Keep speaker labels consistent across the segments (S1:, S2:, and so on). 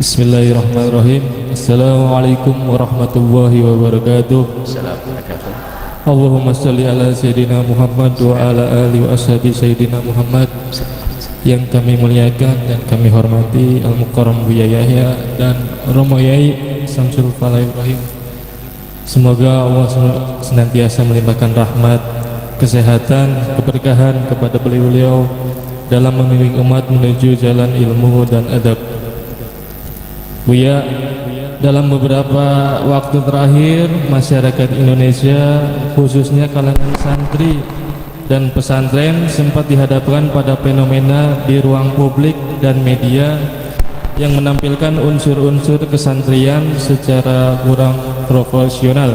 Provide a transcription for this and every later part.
S1: Bismillahirrahmanirrahim. Assalamualaikum warahmatullahi wabarakatuh. Allahumma salli ala Sayyidina Muhammad wa ala ali wa ashabi Sayyidina Muhammad. Yang kami muliakan dan kami hormati Al-Mukarram Buya Yahya dan Romo Yai Samsul Fala Ibrahim. Semoga Allah senantiasa melimpahkan rahmat, kesehatan, keberkahan kepada beliau dalam membimbing umat menuju jalan ilmu dan adab. Buya, dalam beberapa waktu terakhir masyarakat Indonesia khususnya kalangan santri dan pesantren sempat dihadapkan pada fenomena di ruang publik dan media yang menampilkan unsur-unsur kesantrian secara kurang profesional.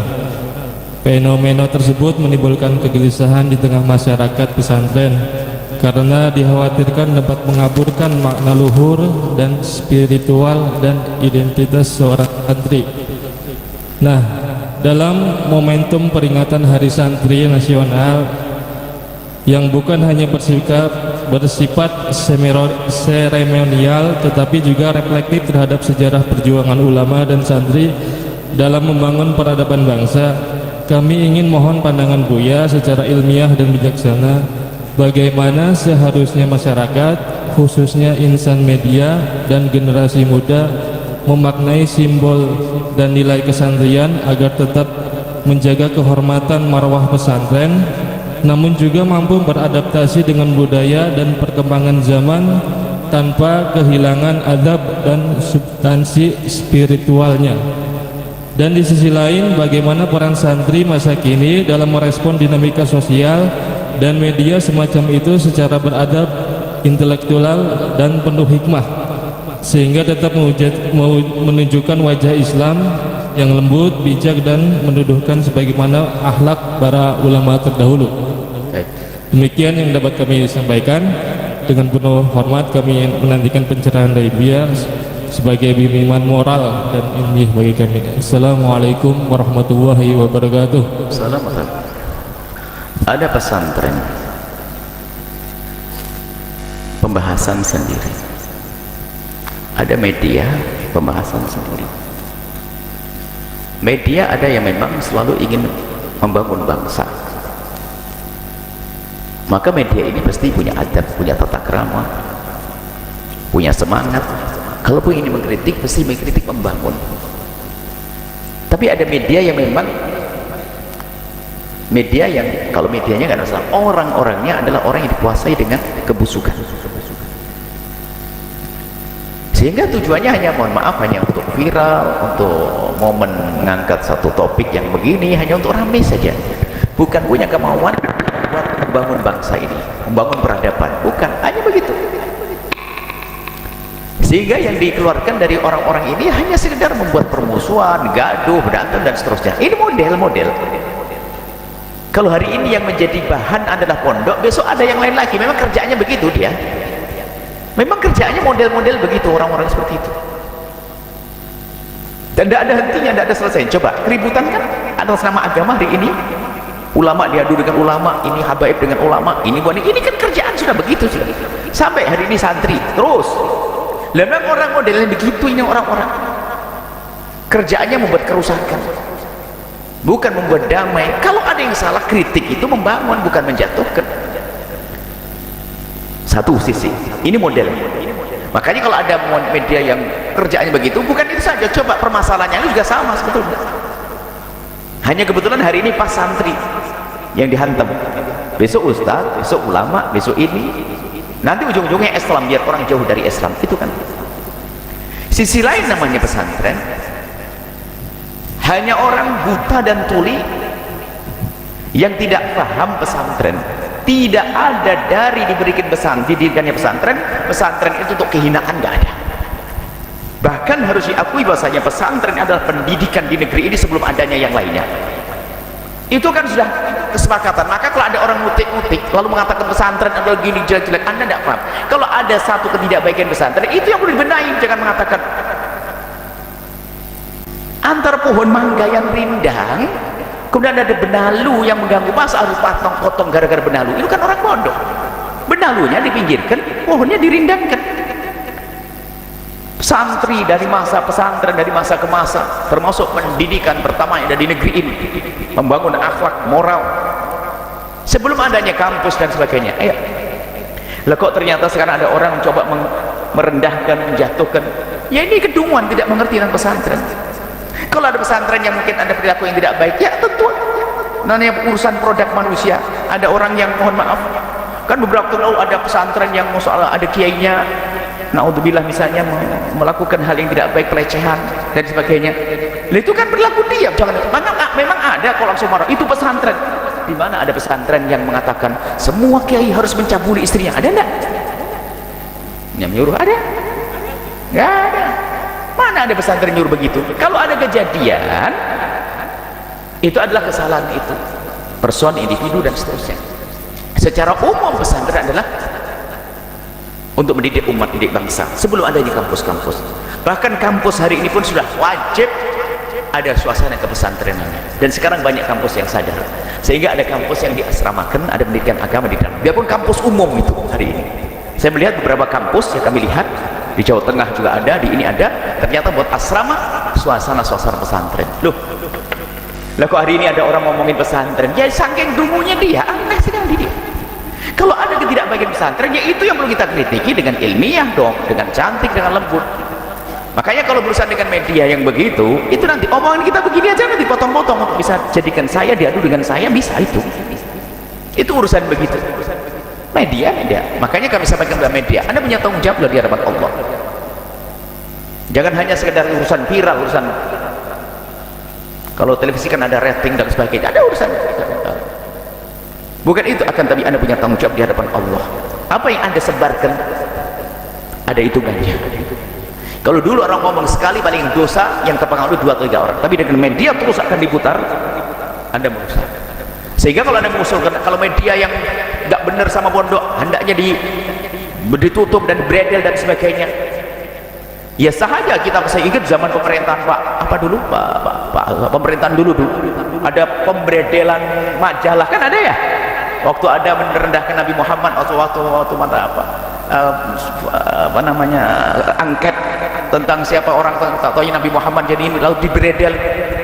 S1: Fenomena tersebut menimbulkan kegelisahan di tengah masyarakat pesantren karena dikhawatirkan dapat mengaburkan makna luhur dan spiritual dan identitas seorang santri. Nah, dalam momentum peringatan Hari Santri Nasional yang bukan hanya bersifat seremonial tetapi juga reflektif terhadap sejarah perjuangan ulama dan santri dalam membangun peradaban bangsa, kami ingin mohon pandangan Buya secara ilmiah dan bijaksana bagaimana seharusnya masyarakat, khususnya insan media dan generasi muda memaknai simbol dan nilai kesantrian agar tetap menjaga kehormatan marwah pesantren, namun juga mampu beradaptasi dengan budaya dan perkembangan zaman tanpa kehilangan adab dan substansi spiritualnya. Dan di sisi lain, bagaimana peran santri masa kini dalam merespon dinamika sosial dan media semacam itu secara beradab, intelektual dan penuh hikmah, sehingga tetap menunjukkan wajah Islam yang lembut, bijak dan menuduhkan sebagaimana akhlak para ulama terdahulu. Demikian yang dapat kami sampaikan. Dengan penuh hormat kami menantikan pencerahan dari Buya sebagai bimbingan moral dan ilmiah bagi kami. Assalamualaikum warahmatullahi wabarakatuh.
S2: Assalamualaikum. Ada pesantren pembahasan sendiri, ada media pembahasan sendiri. Media ada yang memang selalu ingin membangun bangsa, maka media ini pasti punya adab, punya tata krama, punya semangat. Kalaupun ini mengkritik, pasti mengkritik membangun. Tapi ada media yang memang media yang kalau medianya nggak masalah, orang-orangnya adalah orang yang dikuasai dengan kebusukan, sehingga tujuannya hanya, mohon maaf, hanya untuk viral, untuk momen mengangkat satu topik yang begini, hanya untuk rame saja, bukan punya kemauan buat membangun bangsa ini, membangun peradaban, bukan, hanya begitu. Sehingga yang dikeluarkan dari orang-orang ini hanya sekedar membuat permusuhan, gaduh, berantem dan seterusnya. Ini model-model. Kalau hari ini yang menjadi bahan adalah pondok, besok ada yang lain lagi. Memang kerjaannya begitu dia. Memang kerjaannya model-model begitu, orang-orang seperti itu. Dan tidak ada hentinya, tidak ada selesai. Coba, keributan kan atas nama agama hari ini. Ulama diadu dengan ulama, ini habaib dengan ulama, ini kan kerjaan sudah begitu sudah. Sampai hari ini santri, terus. Memang orang modelnya begitu ini orang-orang. Kerjaannya membuat kerusakan, bukan membuat damai. Kalau ada yang salah, kritik itu membangun, bukan menjatuhkan. Satu sisi ini modelnya. Makanya kalau ada media yang kerjaannya begitu, bukan itu saja, coba permasalahannya itu juga sama sebetulnya. Hanya kebetulan hari ini pas santri yang dihantam, besok ustaz, besok ulama, besok ini, nanti ujung-ujungnya Islam, biar orang jauh dari Islam. Itu kan sisi lain namanya pesantren. Hanya orang buta dan tuli yang tidak paham pesantren. Tidak ada dari diberikan didirikannya pesantren itu untuk kehinaan, nggak ada. Bahkan harus diakui bahwasanya pesantren adalah pendidikan di negeri ini sebelum adanya yang lainnya. Itu kan sudah kesepakatan. Maka kalau ada orang ngutik-ngutik lalu mengatakan pesantren adalah gini jelek-jelek, Anda tidak paham. Kalau ada satu ketidakbaikan pesantren, itu yang perlu dibenahi. Jangan mengatakan antar pohon mangga yang rindang kemudian ada benalu yang mengganggu, masa harus potong gara-gara benalu. Itu kan orang bodoh. Benalunya dipinggirkan, pohonnya dirindangkan. Santri dari masa pesantren, dari masa ke masa, termasuk pendidikan pertama yang ada di negeri ini, membangun akhlak moral sebelum adanya kampus dan sebagainya. Lah kok ternyata sekarang ada orang mencoba merendahkan, menjatuhkan. Ya ini kedunguan, tidak mengerti tentang pesantren. Kalau ada pesantren yang mungkin ada perilaku yang tidak baik, ya tentu namanya urusan produk manusia. Ada orang yang mohon maaf, kan beberapa tahun lalu ada pesantren yang masalah ada kiainya, naudzubillah misalnya melakukan hal yang tidak baik, pelecehan dan sebagainya. Nah, itu kan berlaku diam, jangan. Memang ada kalau langsung marah. Itu pesantren. Di mana ada pesantren yang mengatakan semua kiai harus mencabuli istrinya? Ada enggak? Yang menyuruh ada? Enggak ada. Mana ada pesantren nyuruh begitu? Kalau ada kejadian, itu adalah kesalahan itu, person, individu dan seterusnya. Secara umum pesantren adalah untuk mendidik umat, mendidik bangsa sebelum adanya kampus-kampus. Bahkan kampus hari ini pun sudah wajib ada suasana kepesantrenannya, dan sekarang banyak kampus yang sadar, sehingga ada kampus yang diasramakan, ada pendidikan agama di dalam. Biarpun kampus umum itu hari ini, saya melihat beberapa kampus yang kami lihat di Jawa Tengah juga ada, di ini ada, ternyata buat asrama suasana pesantren. Loh, lah kok hari ini ada orang ngomongin pesantren? Ya saking dungunya dia, aneh sekali dia. Kalau ada ketidakbaikan pesantren, ya itu yang perlu kita kritiki dengan ilmiah dong, dengan cantik, dengan lembut. Makanya kalau berusaha dengan media yang begitu, itu nanti omongan kita begini aja nanti potong-potong untuk bisa jadikan saya diadu dengan saya, bisa itu. Itu urusan begitu. Media. Makanya kami sampaikan kepada media, Anda punya tanggung jawab di hadapan Allah. Jangan hanya sekedar urusan viral, urusan kalau televisi kan ada rating dan sebagainya, ada urusan. Bukan itu, akan tapi Anda punya tanggung jawab di hadapan Allah. Apa yang Anda sebarkan ada hitungannya. Kalau dulu orang ngomong sekali paling dosa yang terpengaruh 2 atau 3 orang, tapi dengan media terus akan diputar, Anda merusak. Sehingga kalau Anda mengusulkan, kalau media yang tidak benar sama pondok hendaknya ditutup dan beredel dan sebagainya, ya sahaja. Kita masih ingat zaman pemerintahan pemerintahan dulu ada pemberedelan majalah, kan ada ya, waktu ada merendahkan Nabi Muhammad, waktu angket tentang siapa orang taunya Nabi Muhammad, jadi ini lalu diberedel.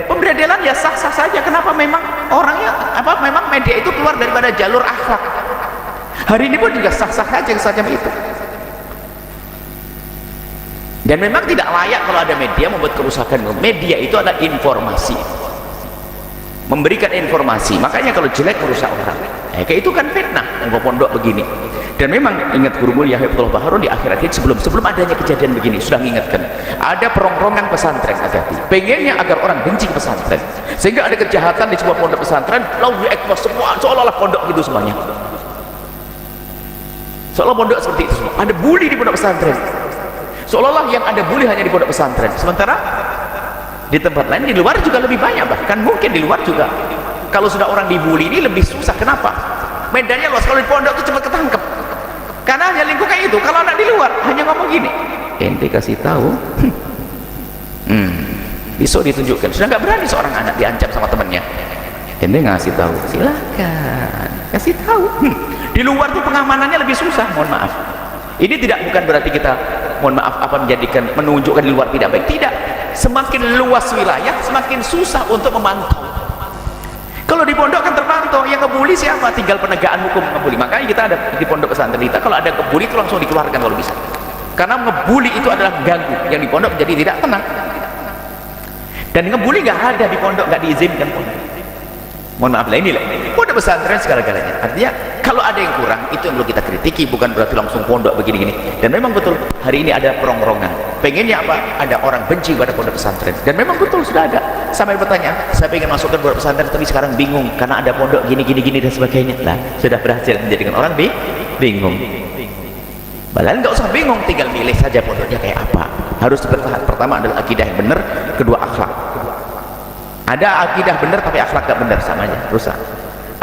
S2: Pemberedelan ya sah-sah saja. Kenapa? Memang orangnya memang media itu keluar daripada jalur akhlak. Hari ini pun juga sah-sah saja semacam itu. Dan memang tidak layak kalau ada media membuat kerusakan. Media itu adalah informasi, memberikan informasi. Makanya kalau jelek merusak orang, kayak itu kan fitnah pondok begini. Dan memang ingat guru mulia Habibullah Baharun di akhir sebelum adanya kejadian begini sudah mengingatkan, ada perongrongan pesantren, hati-hati. Pengennya agar orang benci ke pesantren, sehingga ada kejahatan di sebuah pondok pesantren, lalu diekspos semua seolah-olah pondok gitu semuanya, seolah pondok seperti itu semua. Ada bully di pondok pesantren, seolah-olah yang ada bully hanya di pondok pesantren, sementara di tempat lain, di luar juga lebih banyak. Bahkan mungkin di luar juga kalau sudah orang dibully ini lebih susah. Kenapa? Medannya luas. Kalau di pondok itu cepat ketangkep, karena hanya lingkup kayak itu. Kalau anak di luar hanya ngomong gini, ente kasih tahu, besok ditunjukkan. Sudah nggak berani seorang anak diancam sama temannya, ente ngasih tahu, silakan kasih tahu. Di luar tuh pengamanannya lebih susah. Mohon maaf, ini bukan berarti kita mohon maaf menunjukkan di luar tidak baik. Tidak, semakin luas wilayah semakin susah untuk memantau. Kalau di pondok kan terpantau, yang ngebully siapa? Tinggal penegakan hukum ngebully. Makanya kita ada di pondok pesantren kita, kalau ada ngebully itu langsung dikeluarkan kalau bisa. Karena ngebully itu adalah ganggu, yang di pondok jadi tidak tenang. Dan ngebully nggak ada di pondok, nggak diizinkan pondok. Mohon maaf lah, inilah pondok pesantren segala-galanya. Artinya kalau ada yang kurang, itu yang perlu kita kritiki, bukan berarti langsung pondok begini-gini. Dan memang betul hari ini ada perongrongan. Pengennya apa? Ada orang benci pada pondok pesantren. Dan memang betul sudah ada. Sampai bertanya, saya pengen masukkan pondok pesantren tapi sekarang bingung karena ada pondok gini dan sebagainya. Lah, sudah berhasil menjadikan orang bingung. Padahal nggak usah bingung, tinggal milih saja pondoknya kayak apa. Harus bertahap. Pertama adalah akidah yang benar, kedua akhlak. Ada akidah benar tapi akhlak nggak benar, sama aja rusak.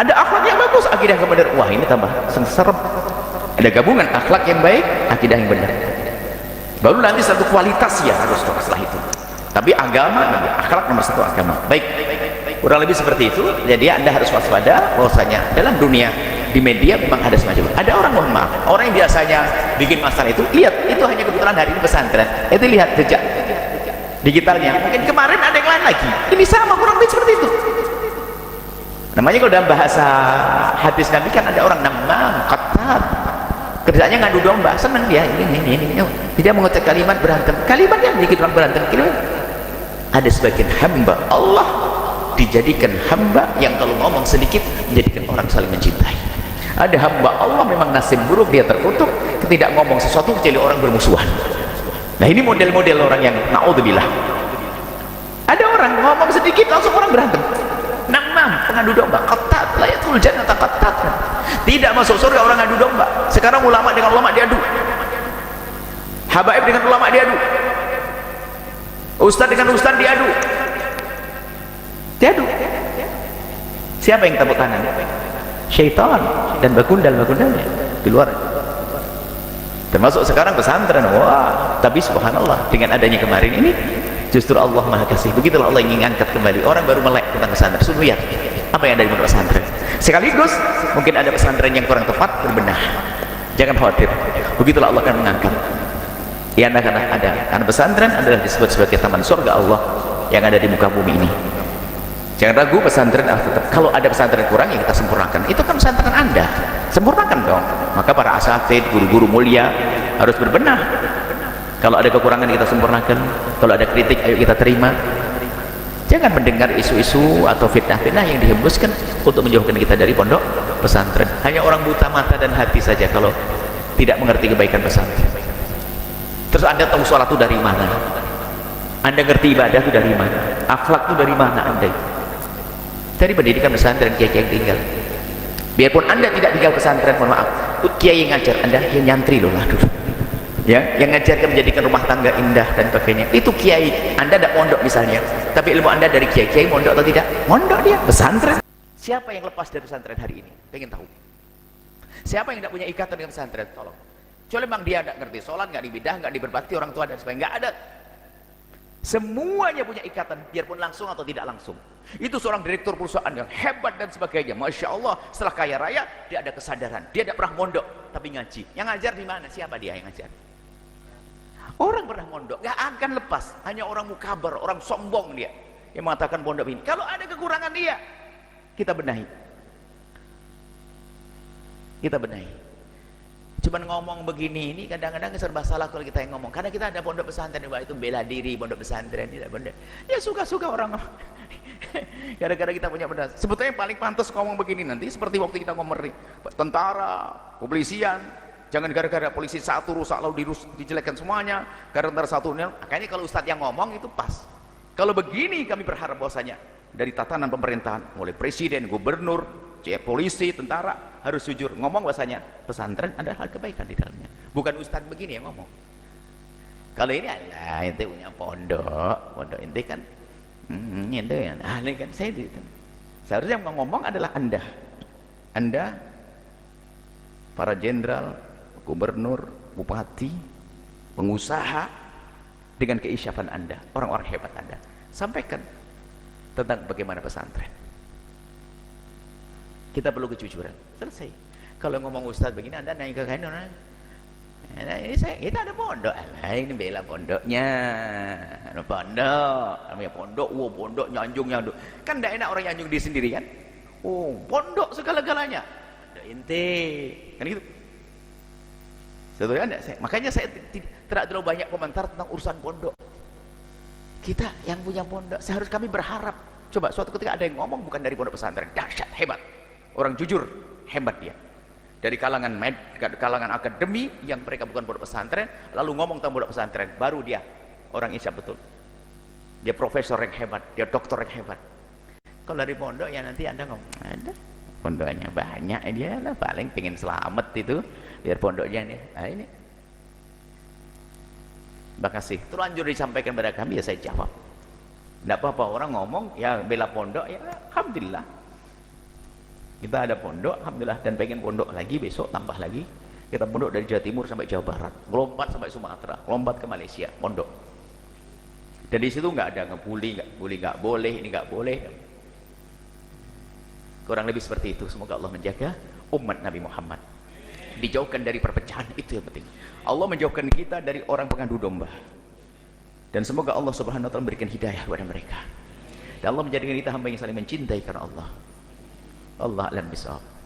S2: Ada akhlak yang bagus, akidah yang benar, wah ini tambah serem. Ada gabungan akhlak yang baik, akidah yang benar, baru nanti satu kualitas ya harus setelah itu. Tapi agama, akhlak nomor satu agama. Baik, kurang lebih seperti itu. Jadi Anda harus waspada bahwasanya dalam dunia di media memang ada semacam itu. Ada orang, mohon maaf, orang yang biasanya bikin masalah itu, lihat, itu hanya kebetulan hari ini pesantren, itu lihat jejak digitalnya, mungkin kemarin ada yang lain lagi, ini sama, kurang lebih seperti itu. Namanya kalau dalam bahasa hadis Nabi kan ada orang namam, qatat, kerjanya ngadu domba, senang dia, ini, tidak mengucap kalimat berantem, kalimat yang bikin orang berantem, ada sebagian hamba Allah dijadikan hamba yang kalau ngomong sedikit menjadikan orang saling mencintai. Ada hamba Allah memang nasib buruk, dia terkutuk tidak ngomong sesuatu kecuali orang bermusuhan. Nah ini model-model orang yang na'udzubillah. Ada orang ngomong sedikit langsung orang berantem. Namam, pengadu domba, qatat, layatul jannata qatat. Tidak masuk surga orang ngadu domba. Sekarang ulama dengan ulama diadu, habaib dengan ulama diadu, ustaz dengan ustaz diadu. Siapa yang tepuk tangan? Syaitan dan bagundal-bagundalnya di luar. Termasuk sekarang pesantren. Wah, tapi subhanallah, dengan adanya kemarin ini justru Allah Maha Kasih. Begitulah Allah ingin angkat kembali. Orang baru melek tentang pesantren, suruh lihat apa yang ada di pesantren. Sekaligus mungkin ada pesantren yang kurang tepat, berbenah. Jangan khawatir, begitulah Allah akan mengangkat. Ya, karena pesantren adalah disebut sebagai taman surga Allah yang ada di muka bumi ini. Jangan ragu, pesantren tetap. Kalau ada pesantren kurang, ya kita sempurnakan. Itu kan pesantren Anda, sempurnakan dong. Maka para asatid, guru-guru mulia harus berbenah. Kalau ada kekurangan, kita sempurnakan. Kalau ada kritik, ayo kita terima. Jangan mendengar isu-isu atau fitnah-fitnah yang dihembuskan untuk menjauhkan kita dari pondok pesantren. Hanya orang buta mata dan hati saja kalau tidak mengerti kebaikan pesantren. Terus Anda tahu sholat itu dari mana? Anda ngerti ibadah itu dari mana? Akhlak itu dari mana Anda? Dari pendidikan pesantren kiai yang tinggal. Biarpun Anda tidak tinggal pesantren, mohon maaf, kiai yang ngajar Anda, yang nyantri loh lah dulu. Ya, yang ngajarkan menjadikan rumah tangga indah dan sebagainya. Itu kiai. Anda tidak mondok misalnya, tapi ilmu Anda dari kiai mondok atau tidak? Mondok dia, pesantren. Siapa yang lepas dari pesantren hari ini? Pengen tahu. Siapa yang tidak punya ikatan dengan pesantren? Tolong. Kecuali memang dia tidak ngerti sholat, nggak dibidah, nggak diberbakti orang tua dan sebagainya. Nggak ada. Semuanya punya ikatan, biarpun langsung atau tidak langsung. Itu seorang direktur perusahaan yang hebat dan sebagainya, masya Allah, setelah kaya raya dia ada kesadaran, dia tidak pernah mondok tapi ngaji. Yang ngajar di mana? Siapa dia yang ngajar? Orang pernah mondok, gak akan lepas. Hanya orang mukabar, orang sombong dia yang mengatakan pondok ini. Kalau ada kekurangan dia, kita benahi. Cuman ngomong begini ini kadang-kadang serba salah kalau kita yang ngomong. Karena kita ada pondok pesantren, wah itu bela diri pondok pesantren, tidak pondok. Ya suka-suka orang. Gara-gara kita punya benda. Sebetulnya yang paling pantas ngomong begini nanti seperti waktu kita ngomong tentara, kepolisian. Jangan gara-gara polisi satu rusak lalu dijelekkan semuanya. Gara-gara satunya. Makanya kalau ustadz yang ngomong itu pas. Kalau begini kami berharap bahwasanya dari tatanan pemerintahan, mulai presiden, gubernur, polisi, tentara harus jujur ngomong bahwasanya pesantren ada hal kebaikan di dalamnya. Bukan ustadz begini yang ngomong. Kalau ini alah ente punya pondok ente kan ente ya. Ini kan saya seharusnya yang ngomong adalah Anda para jenderal, gubernur, bupati, pengusaha dengan keisyafan Anda, orang-orang hebat Anda. Sampaikan tentang bagaimana pesantren. Kita perlu kejujuran. Selesai. Kalau ngomong ustadz begini, Anda naik ke kain orang. Nah, ini kita ada pondok. Ini bela pondoknya. Ada pondok. Namanya pondok. Wah, pondok nyanjung. Kan tidak enak orang nyanjung diri sendiri kan? Oh, pondok segala-galanya. Ada inti. Kan gitu. Sebetulnya enggak, makanya saya tidak terlalu banyak komentar tentang urusan pondok. Kita yang punya pondok, seharusnya kami berharap. Coba suatu ketika ada yang ngomong bukan dari pondok pesantren, dahsyat, hebat. Orang jujur, hebat dia. Dari kalangan akademi yang mereka bukan pondok pesantren, lalu ngomong tentang pondok pesantren, baru dia orang insya betul. Dia profesor yang hebat, dia doktor yang hebat. Kalau dari pondok ya nanti Anda ngomong, ada pondoknya banyak, dia lah paling pengen selamat itu, biar pondoknya nih. Nah ini. Terima kasih. Terlanjur disampaikan kepada kami, ya saya jawab. Tidak apa-apa orang ngomong, ya bela pondok, ya alhamdulillah. Kita ada pondok, alhamdulillah, dan pengen pondok lagi, besok tambah lagi. Kita pondok dari Jawa Timur sampai Jawa Barat, lompat sampai Sumatera, lompat ke Malaysia, pondok. Dan di situ nggak ada ngebully, nggak boleh, ini nggak boleh. Kurang lebih seperti itu. Semoga Allah menjaga umat Nabi Muhammad, dijauhkan dari perpecahan. Itu yang penting. Allah menjauhkan kita dari orang pengadu domba, dan semoga Allah subhanahu wa ta'ala memberikan hidayah kepada mereka, dan Allah menjadikan kita hamba yang saling mencintai karena Allah. Allah alam bisawab.